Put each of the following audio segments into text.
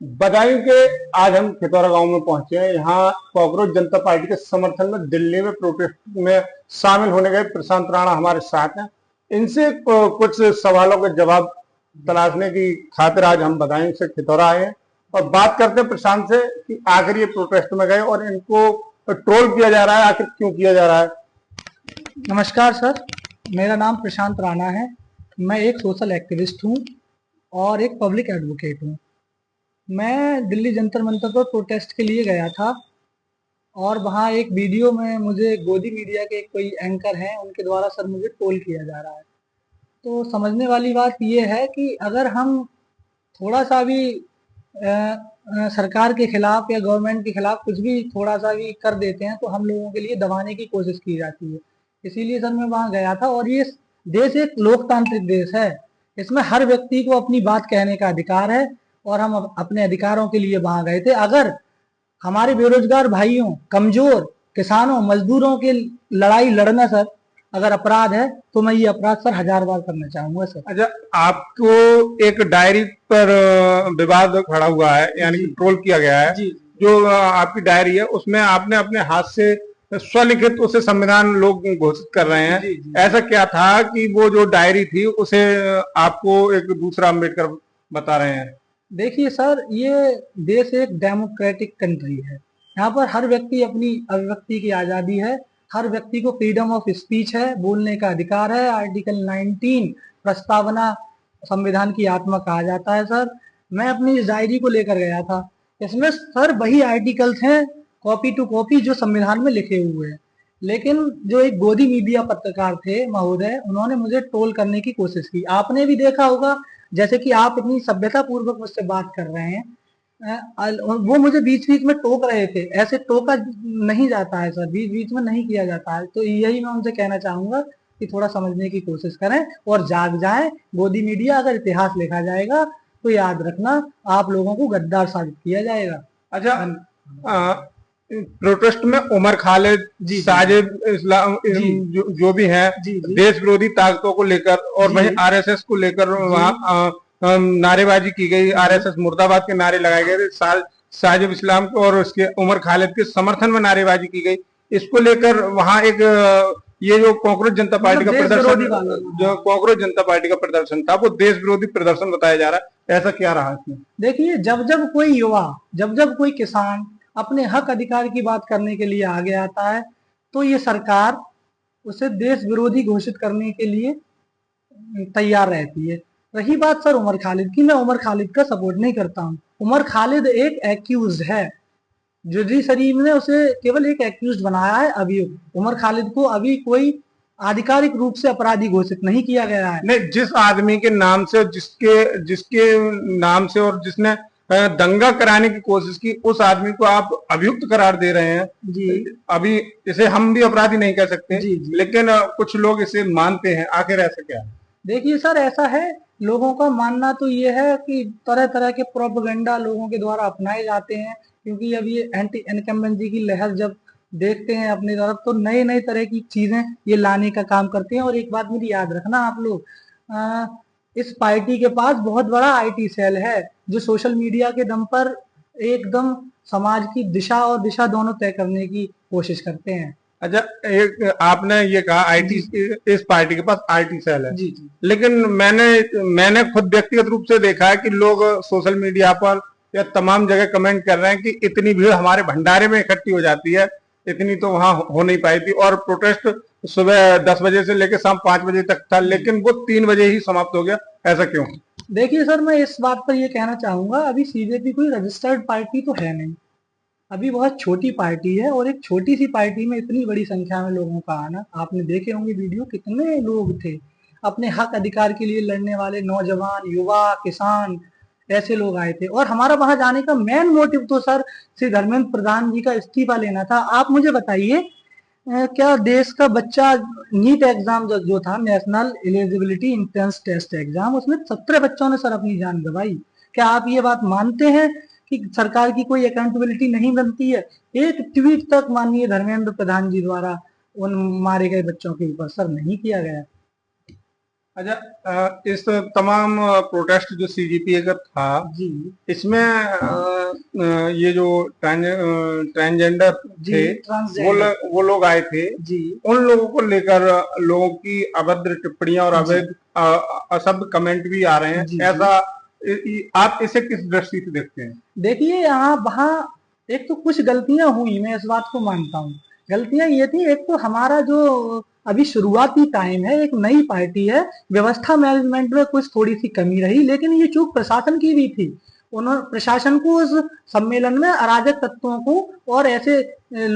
बदायूं के आज हम खितौरा गांव में पहुंचे हैं। यहाँ कांग्रेस जनता पार्टी के समर्थन में दिल्ली में प्रोटेस्ट में शामिल होने गए प्रशांत राणा हमारे साथ हैं। इनसे कुछ सवालों के जवाब तलाशने की खातिर आज हम बदायूं से खितौरा आए हैं और बात करते हैं प्रशांत से कि आखिर ये प्रोटेस्ट में गए और इनको ट्रोल किया जा रहा है, आखिर क्यों किया जा रहा है। नमस्कार सर, मेरा नाम प्रशांत राणा है। मैं एक सोशल एक्टिविस्ट हूँ और एक पब्लिक एडवोकेट हूँ। मैं दिल्ली जंतर मंतर पर प्रोटेस्ट के लिए गया था और वहाँ एक वीडियो में मुझे गोदी मीडिया के कोई एंकर हैं, उनके द्वारा सर मुझे ट्रोल किया जा रहा है। तो समझने वाली बात ये है कि अगर हम थोड़ा सा भी सरकार के खिलाफ या गवर्नमेंट के खिलाफ कुछ भी थोड़ा सा भी कर देते हैं तो हम लोगों के लिए दबाने की कोशिश की जाती है। इसीलिए सर मैं वहाँ गया था और ये देश एक लोकतांत्रिक देश है। इसमें हर व्यक्ति को अपनी बात कहने का अधिकार है और हम अपने अधिकारों के लिए वहां गए थे। अगर हमारे बेरोजगार भाइयों, कमजोर किसानों, मजदूरों के लड़ाई लड़ना सर अगर अपराध है तो मैं ये अपराध सर 1000 बार करना चाहूंगा सर। अच्छा, आपको एक डायरी पर विवाद खड़ा हुआ है, यानी कि ट्रोल किया गया है। जी। जो आपकी डायरी है उसमें आपने अपने हाथ से स्वलिखित उसे संविधान लोग घोषित कर रहे हैं। जी, जी। ऐसा क्या था कि वो जो डायरी थी उसे आपको एक दूसरा अम्बेडकर बता रहे हैं। देखिए सर, ये देश एक डेमोक्रेटिक कंट्री है। यहाँ पर हर व्यक्ति अपनी अभिव्यक्ति की आज़ादी है। हर व्यक्ति को फ्रीडम ऑफ स्पीच है, बोलने का अधिकार है। आर्टिकल 19 प्रस्तावना संविधान की आत्मा कहा जाता है सर। मैं अपनी इस डायरी को लेकर गया था। इसमें सर वही आर्टिकल्स हैं कॉपी टू कॉपी जो संविधान में लिखे हुए हैं। लेकिन जो एक गोदी मीडिया पत्रकार थे महोदय, उन्होंने मुझे ट्रोल करने की कोशिश की। आपने भी देखा होगा, जैसे कि आप इतनी सभ्यता पूर्वक मुझसे बात कर रहे हैं, वो मुझे बीच बीच में टोक रहे थे। ऐसे टोका नहीं जाता है सर, बीच बीच में नहीं किया जाता है। तो यही मैं उनसे कहना चाहूंगा कि थोड़ा समझने की कोशिश करें और जाग जाएं। गोदी मीडिया अगर इतिहास लिखा जाएगा तो याद रखना आप लोगों को गद्दार साबित किया जाएगा। अच्छा, प्रोटेस्ट में उमर खालिद, जी, साजिद इस्लाम, जी, जो भी हैं, जी, जी, देश विरोधी ताकतों को लेकर और वहीं आरएसएस को लेकर वहाँ नारेबाजी की गई। आरएसएस मुर्दाबाद के नारे लगाए गए थे। साजिद इस्लाम को और उसके उमर खालिद के समर्थन में नारेबाजी की गई। इसको लेकर वहाँ एक ये जो कांग्रेस जनता पार्टी का प्रदर्शन, जो कांग्रेस जनता पार्टी का प्रदर्शन था, वो देश विरोधी प्रदर्शन बताया जा रहा है। ऐसा क्या रहा इसमें? देखिए, जब जब कोई युवा, जब जब कोई किसान अपने हक अधिकार की बात करने के लिए आगे आता है तो ये सरकार उसे देश विरोधी घोषित करने के लिए तैयार रहती है। रही बात सर उमर खालिद की, मैं उमर खालिद का सपोर्ट नहीं करता हूँ। उमर खालिद एक एक्यूज है। जुडिशरी ने उसे केवल एक एक्यूज बनाया है, अभियुक्त। उमर खालिद को अभी कोई आधिकारिक रूप से अपराधी घोषित नहीं किया गया है। नहीं, जिस आदमी के नाम से, जिसके जिसके नाम से और जिसने दंगा कराने की कोशिश की, उस आदमी को आप अभियुक्त करार दे रहे हैं। जी। अभी इसे हम भी अपराधी नहीं कह सकते। जी, जी। लेकिन कुछ लोग इसे मानते हैं। आखिर ऐसा क्या है? देखिए सर, ऐसा है, लोगों का मानना तो ये है कि तरह तरह के प्रोपेगेंडा लोगों के द्वारा अपनाए जाते हैं, क्योंकि अब ये एंटी इनकम्बेंसी की लहर जब देखते हैं अपनी तरफ तो नए नए तरह की चीजें ये लाने का काम करते हैं। और एक बात मेरी याद रखना आप लोग, इस पार्टी के पास बहुत बड़ा आईटी सेल है जो सोशल मीडिया के दम पर एकदम समाज की दिशा और दिशा दोनों तय करने की कोशिश करते हैं। अच्छा, एक आपने ये कहा आईटी, इस पार्टी के पास आईटी सेल है। जी, जी। लेकिन मैंने खुद व्यक्तिगत रूप से देखा है कि लोग सोशल मीडिया पर या तमाम जगह कमेंट कर रहे हैं कि इतनी भीड़ हमारे भंडारे में इकट्ठी हो जाती है, इतनी तो वहां हो नहीं पाई थी। और प्रोटेस्ट सुबह 10 बजे से लेकर शाम 5 बजे तक था, लेकिन वो 3 बजे ही समाप्त हो गया। ऐसा क्यों? देखिए सर, मैं इस बात पर ये कहना चाहूंगा, अभी सीजेपी कोई रजिस्टर्ड पार्टी तो है नहीं। अभी बहुत छोटी पार्टी है और एक छोटी सी पार्टी में इतनी बड़ी संख्या में लोगों का आना, आपने देखे होंगे वीडियो, कितने लोग थे अपने हक अधिकार के लिए लड़ने वाले, नौजवान, युवा, किसान, ऐसे लोग आए थे। और हमारा वहां जाने का मेन मोटिव तो सर श्री धर्मेंद्र प्रधान जी का इस्तीफा लेना था। आप मुझे बताइए, क्या देश का बच्चा, नीट एग्जाम जो था, national eligibility entrance test exam, उसमें 17 बच्चों ने सर अपनी जान गंवाई। क्या आप ये बात मानते हैं कि सरकार की कोई अकाउंटेबिलिटी नहीं बनती है? एक ट्वीट तक माननीय धर्मेंद्र प्रधान जी द्वारा उन मारे गए बच्चों के ऊपर सर नहीं किया गया। अच्छा, इस तमाम प्रोटेस्ट जो सीजीपीए का था, जी इसमें ये जो ट्रांसजेंडर जी थे ट्रांसजेंडर वो लोग आए थे। जी उन लोगों को लेकर लोगों की अभद्र टिप्पणियां और जी अवैध असभ्य कमेंट भी आ रहे हैं। जी जी ऐसा आप इसे किस दृष्टि से देखते हैं? देखिए यहाँ वहाँ एक तो कुछ गलतियां हुई, मैं इस बात को मानता हूँ। गलतियां ये थी, एक तो हमारा जो अभी शुरुआती टाइम है, एक नई पार्टी है, व्यवस्था मैनेजमेंट में कुछ थोड़ी सी कमी रही, लेकिन ये चूक प्रशासन की भी थी। उन्होंने प्रशासन को उस सम्मेलन में अराजक तत्वों को और ऐसे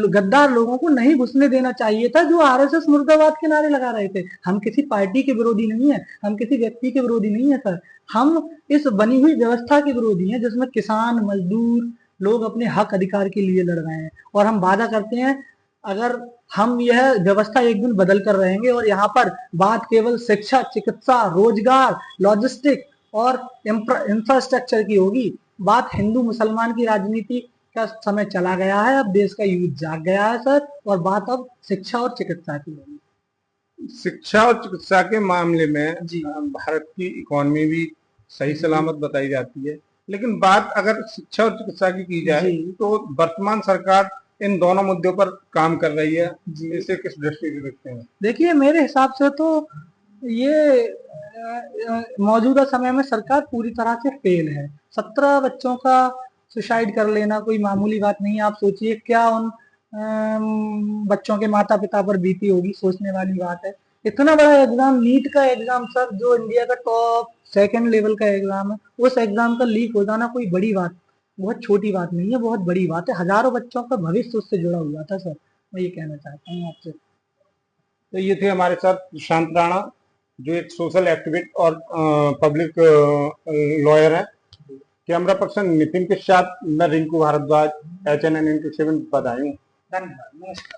गद्दार लोगों को नहीं घुसने देना चाहिए था जो आरएसएस मुर्दाबाद के नारे लगा रहे थे। हम किसी पार्टी के विरोधी नहीं है, हम किसी व्यक्ति के विरोधी नहीं है सर। हम इस बनी हुई व्यवस्था के विरोधी हैं जिसमें किसान मजदूर लोग अपने हक अधिकार के लिए लड़ रहे हैं, और हम वादा करते हैं अगर हम यह व्यवस्था एक दिन बदल कर रहेंगे और यहाँ पर बात केवल शिक्षा चिकित्सा रोजगार लॉजिस्टिक और इंफ्रास्ट्रक्चर की होगी। बात हिंदू मुसलमान की राजनीति का समय चला गया है, अब देश का यूथ जाग गया है सर, और बात अब शिक्षा और चिकित्सा की होगी। शिक्षा और चिकित्सा के मामले में जी भारत की इकोनॉमी भी सही सलामत बताई जाती है, लेकिन बात अगर शिक्षा और चिकित्सा की जाए जी तो वर्तमान सरकार इन दोनों मुद्दों पर काम कर रही है। जी इसे किस दृष्टि से देखते हैं? देखिए मेरे हिसाब से तो ये मौजूदा समय में सरकार पूरी तरह से फेल है। 17 बच्चों का सुसाइड कर लेना कोई मामूली बात नहीं है। आप सोचिए क्या उन बच्चों के माता पिता पर बीती होगी, सोचने वाली बात है। इतना बड़ा एग्जाम, नीट का एग्जाम सर, जो इंडिया का टॉप सेकंड लेवल का एग्जाम है, उस एग्जाम का लीक हो जाना कोई बड़ी बात, बहुत छोटी बात नहीं है, बहुत बड़ी बात है। हजारों बच्चों का भविष्य उससे जुड़ा हुआ था सर। मैं ये कहना चाहता हूँ आपसे। तो ये थे हमारे साथ प्रशांत राणा, जो एक सोशल एक्टिविस्ट और पब्लिक लॉयर है। कैमरा पर्सन नितिन के साथ मैं रिंकू भारद्वाज, HNN N27 बधाई हूँ। धन्यवाद, नमस्कार।